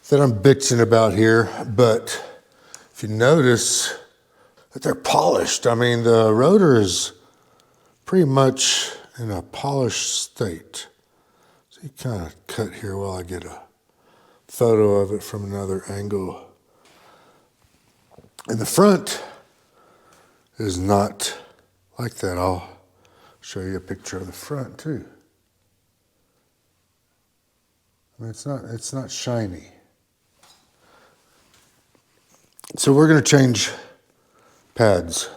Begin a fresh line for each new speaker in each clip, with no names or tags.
that I'm bitching about here, but if you notice that they're polished, I mean, the rotor is pretty much in a polished state. So you kind of cut here while I get a photo of it from another angle. And the front is not like that. I'll show you a picture of the front too. I mean, it's not shiny. So we're going to change pads.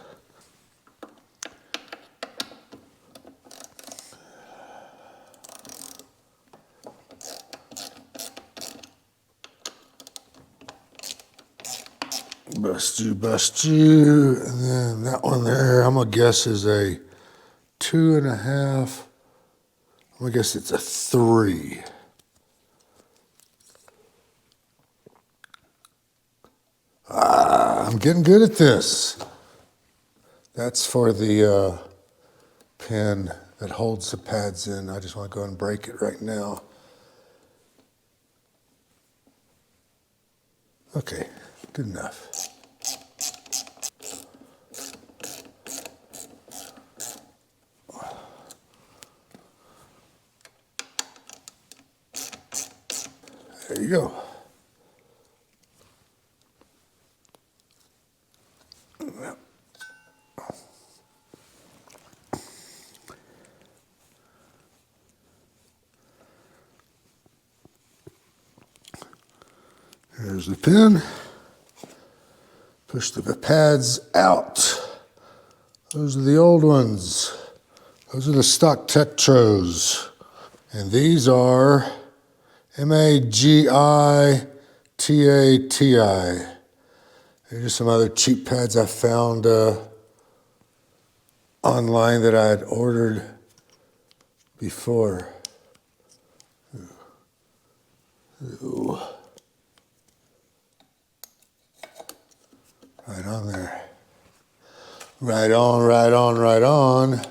Bust you, and then that one there, I'm gonna guess is a 2.5. I'm gonna guess it's a 3. I'm getting good at this. That's for the pin that holds the pads in. I just want to go and break it right now. Okay, good enough. There you go. Here's the pin. Push the pads out. Those are the old ones. Those are the stock Tektros. And these are Magitati. There's just some other cheap pads I found online that I had ordered before. Ooh. Right on there. Right on, right on, right on.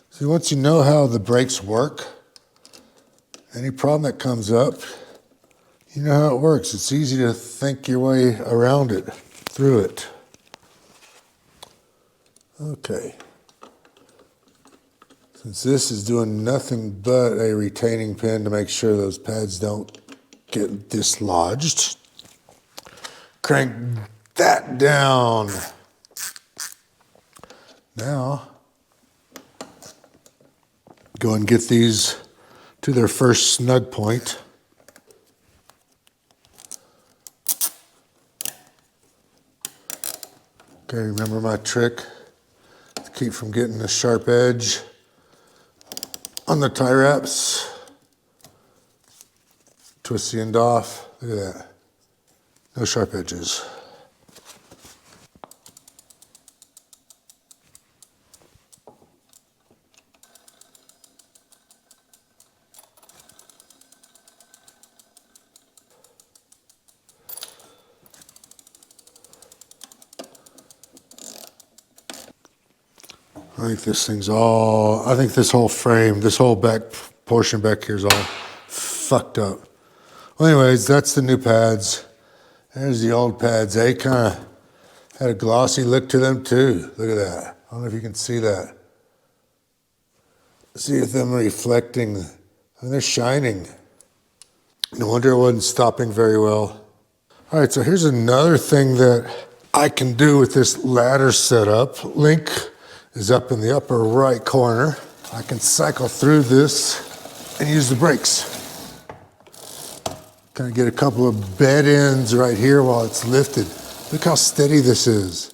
See, once you know how the brakes work, any problem that comes up, you know how it works. It's easy to think your way around it, through it. Okay. Since this is doing nothing but a retaining pin to make sure those pads don't get dislodged, crank that down. Now, go and get these to their first snug point. Okay, remember my trick to keep from getting the sharp edge on the tie wraps. Twist the end off. Look at that. No sharp edges. I think this thing's all, I think this whole frame, this whole back portion back here is all fucked up. Well, anyways, that's the new pads. There's the old pads. They kind of had a glossy look to them too. Look at that. I don't know if you can see that. See if them reflecting. I mean, they're shining. No wonder it wasn't stopping very well. All right, so here's another thing that I can do with this ladder setup. Link is up in the upper right corner. I can cycle through this and use the brakes. Kind of get a couple of bed ends right here while it's lifted. Look how steady this is.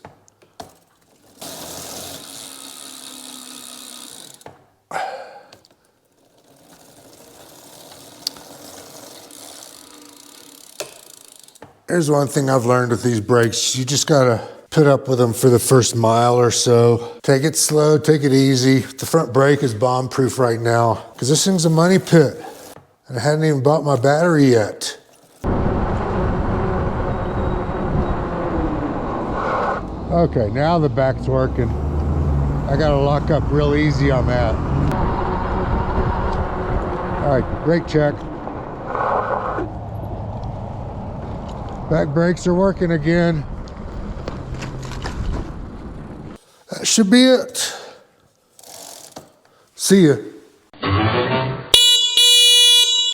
Here's one thing I've learned with these brakes. You just gotta put up with them for the first mile or so. Take it slow, take it easy. The front brake is bomb-proof right now because this thing's a money pit. And I hadn't even bought my battery yet. Okay, now the back's working. I gotta lock up real easy on that. All right, brake check. Back brakes are working again. That should be it. See ya.